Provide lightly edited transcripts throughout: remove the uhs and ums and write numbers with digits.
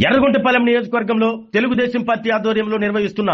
ఎర్రగొంటపాలెం నియోజకవర్గంలో తెలుగుదేశం పార్టీ ఆధ్వర్యంలో నిర్వహిస్తున్న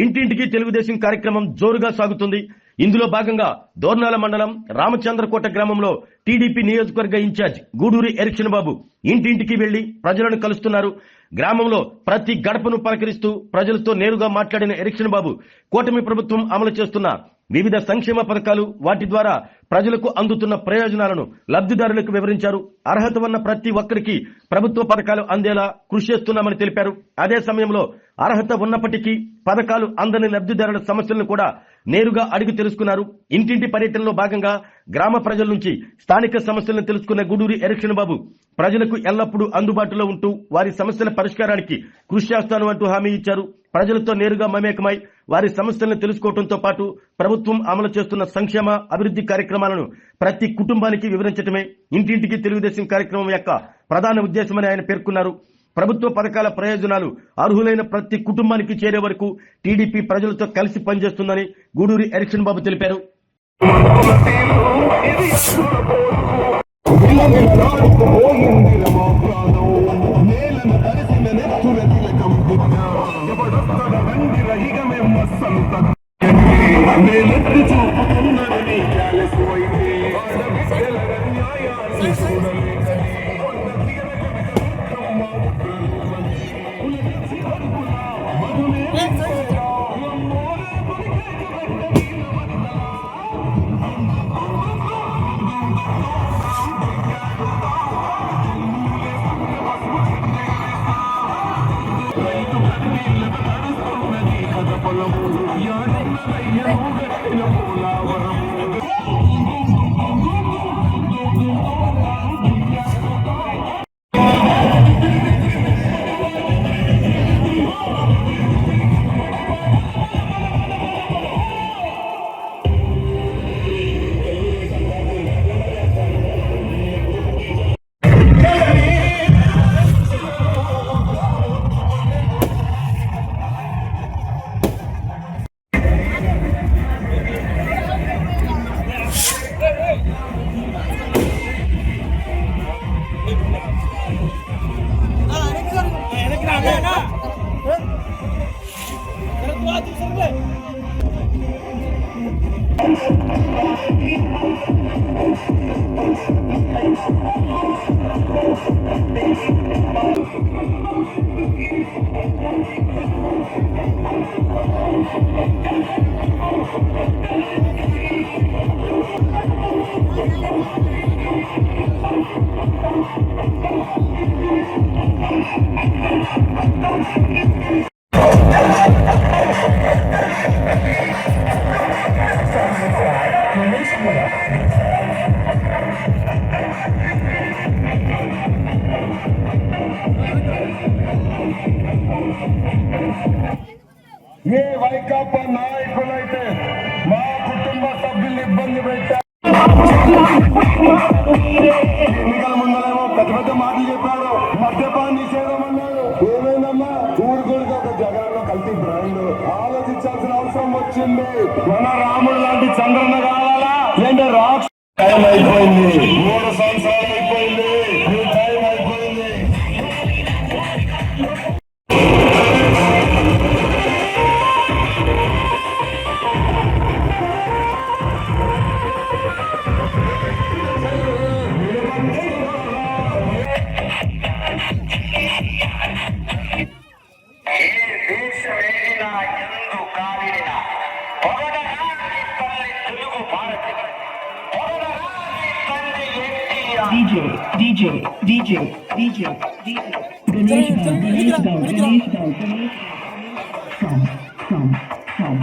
ఇంటింటికి తెలుగుదేశం కార్యక్రమం జోరుగా సాగుతుంది. ఇందులో భాగంగా దోర్నాల మండలం రామచంద్రకోట గ్రామంలో టీడీపీ నియోజకవర్గ ఇన్ఛార్జ్ గూడూరి ఎరిక్షన్ బాబు ఇంటింటికి వెళ్లి ప్రజలను కలుస్తున్నారు. గ్రామంలో ప్రతి గడపను పలకరిస్తూ ప్రజలతో నేరుగా మాట్లాడిన ఎరిక్షన్ బాబు కూటమి ప్రభుత్వం అమలు చేస్తున్న వివిధ సంక్షేమ పథకాలు, వాటి ద్వారా ప్రజలకు అందుతున్న ప్రయోజనాలను లబ్ధిదారులకు వివరించారు. అర్హత ఉన్న ప్రతి ఒక్కరికి ప్రభుత్వ పథకాలు అందేలా కృషి చేస్తున్నామని తెలిపారు. అదే సమయంలో అర్హత ఉన్నప్పటికీ పథకాలు అందని లబ్ధిదారుల సమస్యలను కూడా నేరుగా అడిగి తెలుసుకున్నారు. ఇంటింటి పర్యటనలో భాగంగా గ్రామ ప్రజల నుంచి స్థానిక సమస్యలను తెలుసుకున్న గూడూరి ఎరిక్షన్ బాబు ప్రజలకు ఎల్లప్పుడూ అందుబాటులో ఉంటూ వారి సమస్యల పరిష్కారానికి కృషి చేస్తాను అంటూ హామీ ఇచ్చారు. ప్రజలతో నేరుగా మమేకమై వారి సమస్యలను తెలుసుకోవడంతో పాటు ప్రభుత్వం అమలు చేస్తున్న సంక్షేమ అభివృద్ధి కార్యక్రమాలను ప్రతి కుటుంబానికి వివరించడమే ఇంటింటికి తెలుగుదేశం కార్యక్రమం యొక్క ప్రధాన ఉద్దేశమని ఆయన పేర్కొన్నారు. ప్రభుత్వ పథకాల ప్రయోజనాలు అర్హులైన ప్రతి కుటుంబానికి చేరే వరకు టీడీపీ ప్రజలతో కలిసి పనిచేస్తుందని గూడూరి ఎరిక్షన్ బాబు తెలిపారు. ఏ వైకాపా నాయకులైతే మా కుటుంబ సభ్యుల్ని ఇబ్బంది పెట్టారు. ఎన్నికల ముందరేమో పెద్ద పెద్ద మాటలు చెప్పారు, మద్యపాన నిషేధం అన్నారు. ఏమైందమ్మా, ఊరుకోడికి ఒక జగనన్న కల్తీ బ్రాండ్. ఆలోచించాల్సిన అవసరం వచ్చింది. మన రాముడు లాంటి చంద్రన్న కావాలా లేదంటే రాక్ష టైం అయిపోయింది. 3 సంవత్సరాలు అయిపోయింది. మీ టైం అయిపోయింది. DJ. Ganesh Bal. From.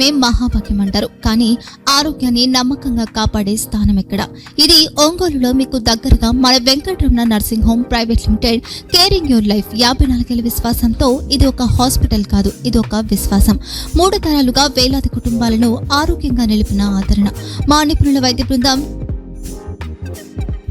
ఆరోగ్యమే మహాభాగ్యం అంటారు. కానీ ఆరోగ్యాన్ని నమ్మకంగా కాపాడే స్థానం ఎక్కడ? ఇది ఒంగోలులో మీకు దగ్గరగా మన Venkataramana nursing home private limited. Caring your life 54 ఏళ్ల విశ్వాసంతో ఇది ఒక హాస్పిటల్ కాదు, ఇది ఒక విశ్వాసం. 3 తరాలుగా వేలాది కుటుంబాలను ఆరోగ్యంగా నిలిపిన ఆదరణ. మా నిపుణుల వైద్య బృందం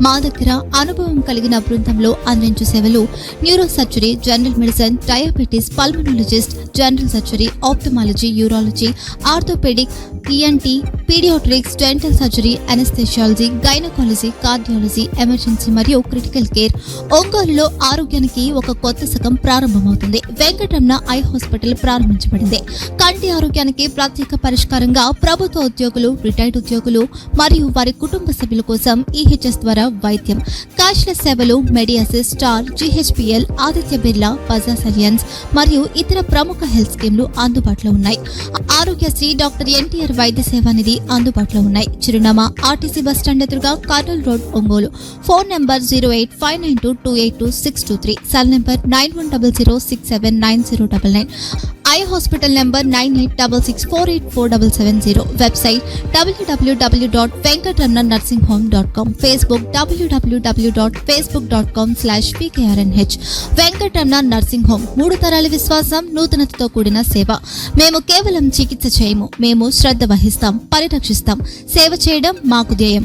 మా దగ్గర అనుభవం కలిగిన బృందంలో అందించే సేవలు neuro surgery, general medicine, diabetes, pulmonologist, general surgery, ophthalmology, urology, orthopaedic, ENT, paediatrics, dental surgery, anaesthesiology, gynaecology, cardiology, emergency మరియు క్రిటికల్ కేర్. ఒంగోలులో ఆరోగ్యానికి ఒక కొత్త శకం ప్రారంభమవుతుంది. వెంకటరమణ ఐ హాస్పిటల్ ప్రారంభించబడింది. కంటి ఆరోగ్యానికి ప్రత్యేక పరిష్కారంగా ప్రభుత్వ ఉద్యోగులు, రిటైర్డ్ ఉద్యోగులు మరియు వారి కుటుంబ సభ్యుల కోసం ఈహెచ్ఎస్ ద్వారా వైద్యం, క్యాష్లెస్ సేవలు, మెడియాసిస్, స్టార్, జీహెచ్పీఎల్, ఆదిత్య బిర్లా, బజాజ్ అలియన్స్ మరియు ఇతర ప్రముఖ హెల్త్ స్కీమ్లు అందుబాటులో ఉన్నాయి. ఆరోగ్యశ్రీ, డాక్టర్ ఎన్టీఆర్ వైద్య సేవానిధి అందుబాటులో ఉన్నాయి. చిరునామా ఆర్టీసీ బస్టాండ్ ఎదురుగా, Kurnool road, Ongole. Phone number 08592282623, cell number 9100679099. Eye hospital number 9866484770. Website www.venkatramanarsinghome.com. Facebook www.facebook.com/pkrnh. Venkataramana nursing home, 3 తరాల విశ్వాసం, నూతనతతో కూడిన సేవ. మేము కేవలం చికిత్స చేయము, మేము శ్రద్ధ వహిస్తాం, పరిరక్షిస్తాం. సేవ చేయడం మాకు ధ్యేయం.